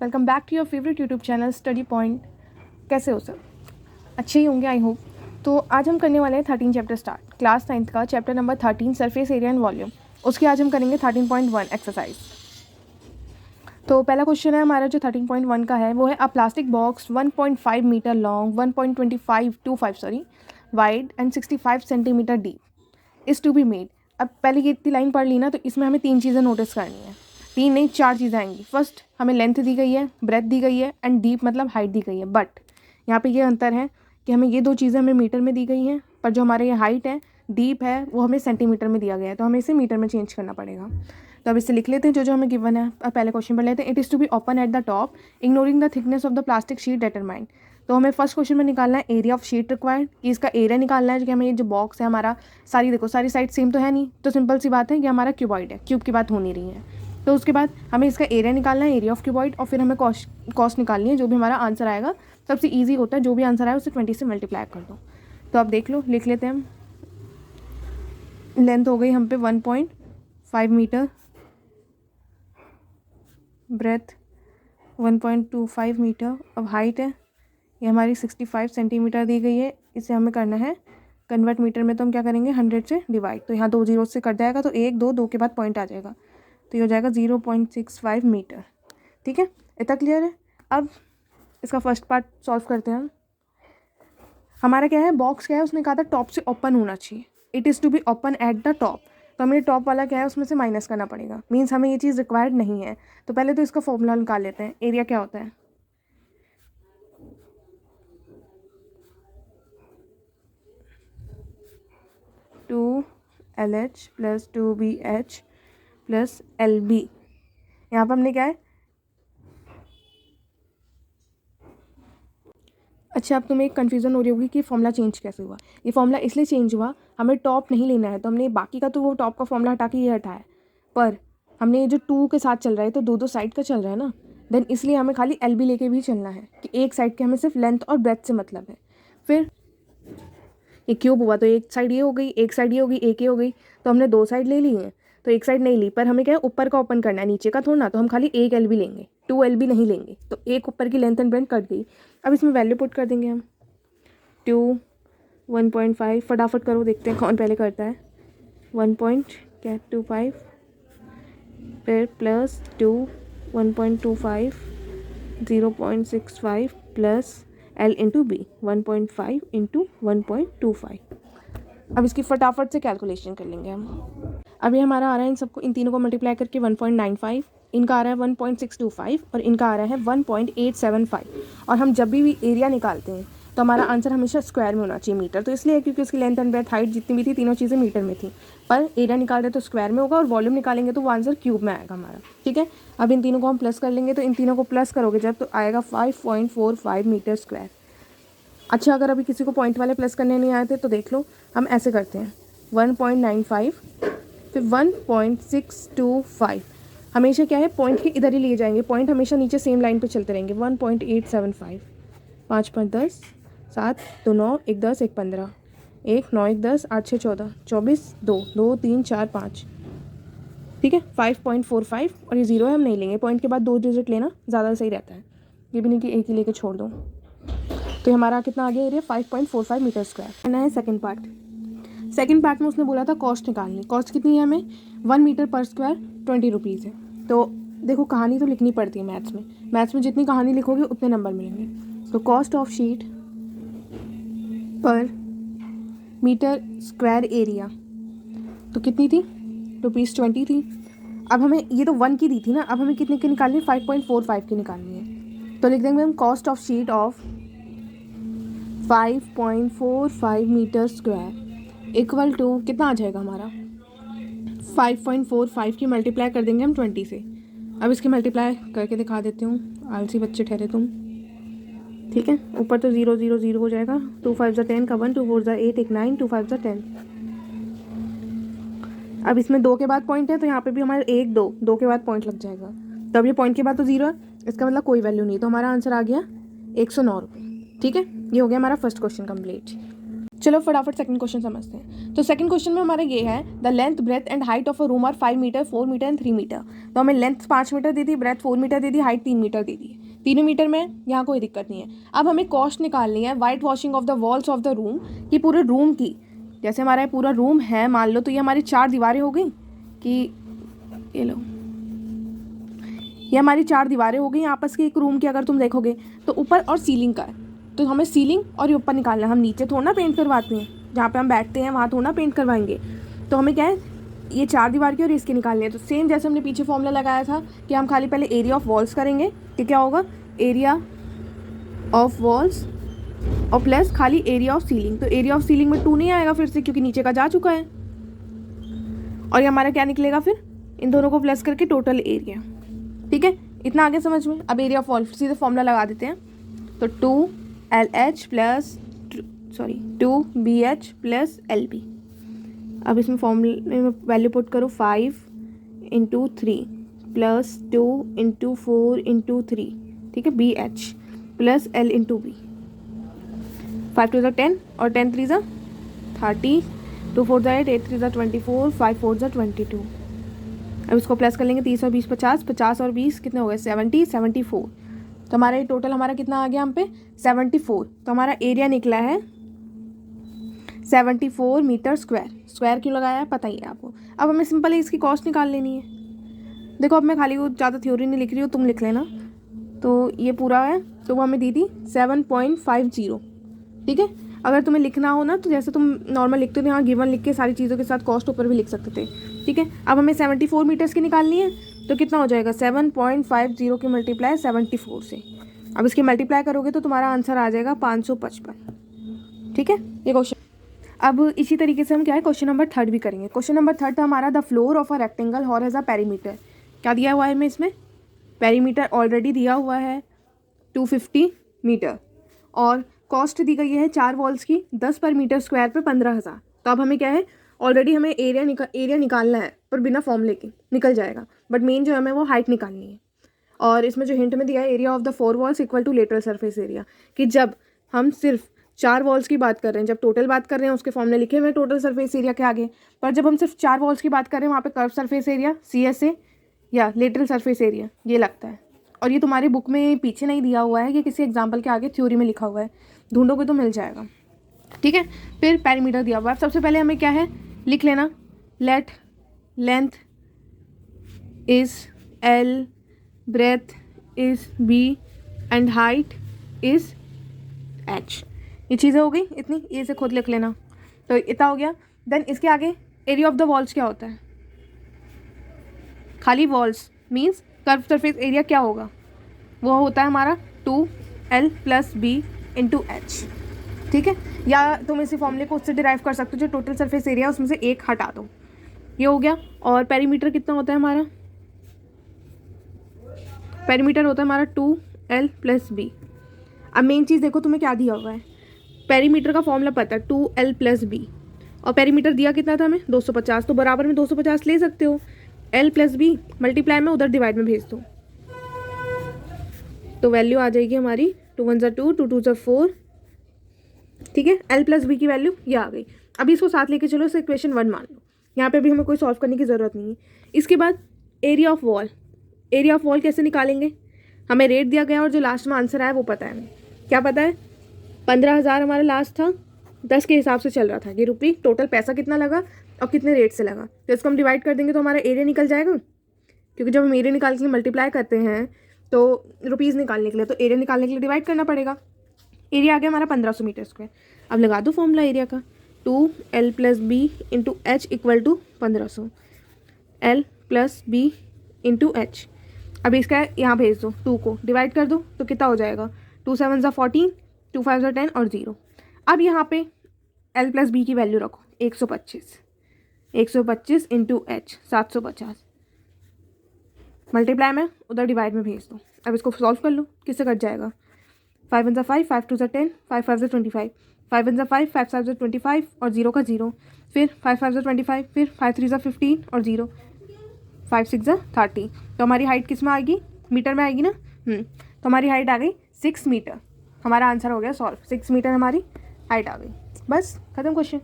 Welcome back to your favourite YouTube channel Study Point. कैसे हो सब? अच्छे ही होंगे आई होप। तो आज हम करने वाले हैं 13 चैप्टर स्टार्ट, क्लास 9th का chapter number 13 surface area and volume. उसकी आज हम करेंगे 13.1 एक्सरसाइज। तो पहला क्वेश्चन है हमारा जो 13.1 का है वो है a plastic box 1.5 metre long 1.25 wide and 65 centimetre deep is to be made. अब पहले ये इतनी लाइन पढ़ ली ना, तो इसमें हमें 3 चीज़ें नोटिस करनी है। 3 नहीं 4 चीज़ें आएंगी। फर्स्ट हमें लेंथ दी गई है, ब्रेथ दी गई है एंड डीप मतलब हाइट दी गई है। बट यहाँ पे ये अंतर है कि हमें ये 2 चीज़ें हमें मीटर में दी गई हैं, पर जो हमारे ये हाइट है डीप है वो हमें सेंटीमीटर में दिया गया है, तो हमें इसे मीटर में चेंज करना पड़ेगा। तो अब इसे लिख लेते हैं जो जो हमें गिवन है। अब पहले क्वेश्चन पढ़ लेते हैं। It is to be open at the top ignoring the thickness of the plastic sheet determined. तो हमें फर्स्ट क्वेश्चन में निकालना है एरिया ऑफ शीट रिक्वायर्ड, कि इसका एरिया निकालना है कि हमें ये जो बॉक्स है हमारा सारी देखो सारी साइड सेम तो है नहीं, तो सिंपल सी बात है कि हमारा क्यूबॉइड है, क्यूब की बात हो नहीं रही है। तो उसके बाद हमें इसका एरिया निकालना है, एरिया ऑफ क्यूबॉइड, और फिर हमें कॉस्ट निकालनी है। जो भी हमारा आंसर आएगा सबसे ईजी होता है, जो भी आंसर आए उसे 20 से मल्टीप्लाई कर दो। तो अब देख लो, लिख लेते हैं हम। लेंथ हो गई हम पे 1.5 मीटर, ब्रेथ 1.25 मीटर। अब हाइट है ये हमारी 65 सेंटीमीटर दी गई है। इसे हमें करना है कन्वर्ट मीटर में, तो हम क्या करेंगे 100 से डिवाइड। तो यहाँ 2 जीरो से कट जाएगा, तो 1 2 2 के बाद पॉइंट आ जाएगा, तो ये हो जाएगा 0.65 मीटर। ठीक है, इतना क्लियर है। अब इसका फर्स्ट पार्ट सॉल्व करते हैं हम। हमारा क्या है, बॉक्स क्या है, उसने कहा था टॉप से ओपन होना चाहिए। It is to be open at the top, तो हमें टॉप वाला क्या है उसमें से माइनस करना पड़ेगा। मीन्स हमें ये चीज़ रिक्वायर्ड नहीं है। तो पहले तो इसका फॉर्मूला निकाल लेते हैं। एरिया क्या होता है, two LH plus 2BH plus LB। यहाँ पर हमने क्या है, अच्छा अब तुम्हें एक कन्फ्यूज़न हो रही होगी कि फॉर्मूला चेंज कैसे हुआ। ये फॉर्मूला इसलिए चेंज हुआ, हमें टॉप नहीं लेना है, तो हमने बाकी का तो वो टॉप का फॉर्मूला हटा के ये हटाया, पर हमने ये जो 2 के साथ चल रहा है तो 2 साइड का चल रहा है ना, देन इसलिए हमें खाली LB लेके भी चलना है कि एक साइड के हमें सिर्फ लेंथ और ब्रेथ से मतलब है। फिर ये क्यूब हुआ तो एक साइड ये हो गई, एक साइड ये हो गई, एक ये हो गई, तो हमने 2 साइड ले ली हैं। तो एक साइड नहीं ली, पर हमें क्या है ऊपर का ओपन करना है, नीचे का थोड़ा ना, तो हम खाली एक LB लेंगे, 2 LB नहीं लेंगे। तो एक ऊपर की लेंथ एंड ब्रेथ कट गई। अब इसमें वैल्यू पुट कर देंगे हम। 2 1.5, फटाफट करो देखते हैं कौन पहले करता है। 1.25 फिर प्लस 2 1.25 0.65 प्लस L इंटू बी 1.5 इंटू 1.25। अब इसकी फटाफट से कैलकुलेशन कर लेंगे हम। अभी हमारा आ रहा है इन सबको, इन तीनों को मल्टीप्लाई करके 1.95, इनका आ रहा है 1.625 और इनका आ रहा है 1.875। और हम जब भी एरिया निकालते हैं तो हमारा आंसर हमेशा स्क्वायर में होना चाहिए, मीटर। तो इसलिए क्योंकि उसकी लेंथ एंड ब्रेथ हाइट जितनी भी थी तीनों चीज़ें मीटर में थी, पर एरिया निकाल रहे तो स्क्वायर में होगा, और वॉल्यूम निकालेंगे तो वो आंसर क्यूब में आएगा हमारा। ठीक है, अब इन तीनों को हम प्लस कर लेंगे, तो इन तीनों को प्लस करोगे जब तो आएगा 5.45 मीटर स्क्वायर। अच्छा, अगर अभी किसी को पॉइंट वाले प्लस करने नहीं आए थे तो देख लो, हम ऐसे करते हैं 1.95 फिर 1.625। हमेशा क्या है पॉइंट के इधर ही लिए जाएंगे, पॉइंट हमेशा नीचे सेम लाइन पे चलते रहेंगे। 1.875, 5 5 10 7 2 9 1 10 1 15 1 9 1 10 8 6 14 24 2 2 3 4 5। ठीक है, 5.45 और ये 0 है, हम नहीं लेंगे। पॉइंट के बाद 2 डिजिट लेना ज़्यादा सही रहता है, ये भी नहीं कि एक ही लेके छोड़ दो। तो हमारा कितना आ गया एरिया 5.45 मीटर स्क्वायर। करना है सेकंड पार्ट। सेकंड पार्ट में उसने बोला था कॉस्ट निकालनी। कॉस्ट कितनी है हमें, 1 मीटर पर स्क्वायर 20 रुपीज़ है। तो देखो कहानी तो लिखनी पड़ती है मैथ्स में जितनी कहानी लिखोगे उतने नंबर मिलेंगे। तो कॉस्ट ऑफ शीट पर मीटर स्क्वायर एरिया तो कितनी थी, ₹20 थी। अब हमें ये तो 1 की दी थी ना, अब हमें कितने की निकालनी है, 5.45 की निकालनी है। तो लिख देंगे हम cost of sheet of 5.45 metre square equal to कितना आ जाएगा हमारा, 5.45 की मल्टीप्लाई कर देंगे हम 20 से। अब इसकी मल्टीप्लाई करके दिखा देती हूँ, आलसी बच्चे ठहरे तुम। ठीक है, ऊपर तो 0 0 0 हो जाएगा, 2 5 10 का 1 2 4 8 1 9 2 5 10। अब इसमें 2 के बाद पॉइंट है, तो यहाँ पे भी हमारे 1 2 2 के बाद पॉइंट लग जाएगा। तब ये पॉइंट के बाद तो 0 है, इसका मतलब कोई वैल्यू नहीं, तो हमारा आंसर आ गया 109 रुपये। ठीक है, ये हो गया हमारा फर्स्ट क्वेश्चन कंप्लीट। चलो फटाफट सेकंड क्वेश्चन समझते हैं। तो सेकंड क्वेश्चन में हमारा ये है, the length breadth and height of a room are 5 metre 4 metre and 3 metre. तो हमें लेंथ 5 मीटर दे दी, ब्रेथ 4 मीटर दे दी, हाइट 3 मीटर दे दी। 3 मीटर में यहाँ कोई दिक्कत नहीं है। अब हमें कॉस्ट निकालनी है white washing of the walls of the room, कि पूरे रूम की, जैसे हमारा पूरा रूम है मान लो, तो ये हमारी 4 दीवारें हो गई, कि ये लो ये हमारी 4 दीवारें हो गई आपस की एक रूम की। अगर तुम देखोगे तो ऊपर और सीलिंग का है, तो हमें सीलिंग और ये ऊपर निकालना है। हम नीचे थोड़ा ना पेंट करवाते हैं, जहाँ पे हम बैठते हैं वहाँ थोड़ा ना पेंट करवाएंगे। तो हमें क्या है, ये 4 दीवार की और इसके निकालने हैं। तो सेम जैसे हमने पीछे फॉर्मूला लगाया था कि हम खाली पहले एरिया ऑफ वॉल्स करेंगे, कि क्या होगा, एरिया ऑफ वॉल्स और प्लस खाली एरिया ऑफ सीलिंग। तो एरिया ऑफ सीलिंग में 2 नहीं आएगा फिर से, क्योंकि नीचे का जा चुका है। और ये हमारा क्या निकलेगा फिर, इन दोनों को प्लस करके टोटल एरिया। ठीक है, इतना आगे समझ में। अब एरिया ऑफ वॉल सीधे फॉर्मूला लगा देते हैं। तो 2LH plus 2BH plus LB। अब इसमें फॉर्मूले में वैल्यू पुट करो, 5 × 3 प्लस 2 × 4 × 3, ठीक है, BH प्लस L × B। 5 2 10 और 10 3 30, 2 4 8, 8 3 24, 5 4 22। अब इसको प्लस कर लेंगे, 30 और 20 50, 50 और 20 कितने हो गए, 70 74। तो हमारा ये टोटल हमारा कितना आ गया हम पे, 74। तो हमारा एरिया निकला है 74 मीटर स्क्वायर। स्क्वायर क्यों लगाया है पता ही है आपको। अब हमें सिंपल है इसकी कॉस्ट निकाल लेनी है। देखो अब मैं खाली वो ज़्यादा थ्योरी नहीं लिख रही हूँ, तुम लिख लेना। तो ये पूरा है, तो वो हमें दी थी 7.50। ठीक है, अगर तुम्हें लिखना हो ना तो जैसे तुम नॉर्मल लिखते थे, यहाँ गिवन लिख के सारी चीज़ों के साथ कॉस्ट ऊपर भी लिख सकते थे। ठीक है, अब हमें 74 मीटर्स की निकालनी है, तो कितना हो जाएगा, 7.50 की मल्टीप्लाई 74 से। अब इसकी मल्टीप्लाई करोगे तो तुम्हारा आंसर आ जाएगा 555। ठीक है, ये क्वेश्चन। अब इसी तरीके से हम क्या है, क्वेश्चन नंबर 3 भी करेंगे। क्वेश्चन नंबर 3 हमारा, the floor of a rectangle hall has a perimeter. क्या दिया हुआ है हमें इसमें, पेरीमीटर ऑलरेडी दिया हुआ है 250 मीटर, और कॉस्ट दी गई है 4 वॉल्स की 10 पर मीटर स्क्वायर पे 15,000। तो अब हमें क्या है, ऑलरेडी हमें एरिया निकालना है, पर बिना फॉर्मूले के निकल जाएगा, बट मेन जो हमें वो हाइट निकालनी है। और इसमें जो हिंट में दिया है, area of the 4 walls equal to lateral surface area, कि जब हम सिर्फ 4 वॉल्स की बात कर रहे हैं, जब टोटल बात कर रहे हैं उसके फॉर्मूले लिखे हुए हैं टोटल सरफेस एरिया के आगे, पर जब हम सिर्फ 4 वॉल्स की बात कर रहे हैं वहाँ पे कर्व सरफेस एरिया CSA या लेटरल सरफेस एरिया ये लगता है। और ये तुम्हारी बुक में पीछे नहीं दिया हुआ है, ये किसी एग्जाम्पल के आगे थ्योरी में लिखा हुआ है, ढूंढोगे तो मिल जाएगा। ठीक है, फिर पेरीमीटर दिया हुआ है। सबसे पहले हमें क्या है लिख लेना, let length is L, breadth is B and height is H। ये चीज़ें हो गई इतनी, ये से खुद लिख लेना। तो इतना हो गया। देन इसके आगे एरिया ऑफ द वॉल्स क्या होता है, खाली walls means curve surface area क्या होगा, वो होता है हमारा 2L + B × H। ठीक है, या तुम इसी फॉर्मूले को उससे डिराइव कर सकते हो, जो टोटल सरफेस एरिया उसमें से एक हटा दो, ये हो गया। और पेरीमीटर कितना होता है हमारा, पेरीमीटर होता है हमारा 2L + B। अब मेन चीज़ देखो तुम्हें क्या दिया हुआ है, पेरीमीटर का फॉर्मूला पता है 2L + B, और पेरीमीटर दिया कितना था हमें 250, तो बराबर में 250 ले सकते हो। L + B मल्टीप्लाई में उधर डिवाइड में भेज दो, तो वैल्यू आ जाएगी हमारी 2 1 2, 2 2 4। ठीक है, L + B की वैल्यू ये आ गई। अभी इसको साथ लेके चलो, इसे इक्वेशन 1 मान लो। यहाँ पे भी हमें कोई सॉल्व करने की ज़रूरत नहीं है। इसके बाद area of wall, area of wall कैसे निकालेंगे, हमें रेट दिया गया और जो लास्ट में आंसर आया वो पता है हमें। क्या पता है, 15,000 हमारा लास्ट था, 10 के हिसाब से चल रहा था ये रुपये। टोटल पैसा कितना लगा और कितने रेट से लगा, तो इसको हम डिवाइड कर देंगे तो हमारा एरिया निकल जाएगा। क्योंकि जब हम एरिया निकाल के मल्टीप्लाई करते हैं तो रुपीज़ निकालने के लिए, तो एरिया निकालने के लिए डिवाइड करना पड़ेगा। एरिया आ गया हमारा 1500 मीटर स्क्वायर। अब लगा दो फॉर्मूला एरिया का, 2L + B × H = 1500, L + B × H। अब इसका यहाँ भेज दो, 2 को डिवाइड कर दो तो कितना हो जाएगा, 2 7 14, 2 5 10 और 0। अब यहाँ पे L + B की वैल्यू रखो 125 × H 750, मल्टीप्लाई में उधर डिवाइड में भेज दो। अब इसको सॉल्व कर लो, किससे कट जाएगा, 5 1 5, 5 2 10, 5 5 25, 5 1 5, 5 7 25 और 0 का 0, फिर 5 5 25, फिर 5 3 15 और 0, 5 6 30। तो हमारी हाइट किस में आएगी, मीटर में आएगी ना। तो हमारी हाइट आ गई 6 मीटर। हमारा आंसर हो गया सॉल्व, 6 मीटर हमारी हाइट आ गई। बस खत्म क्वेश्चन।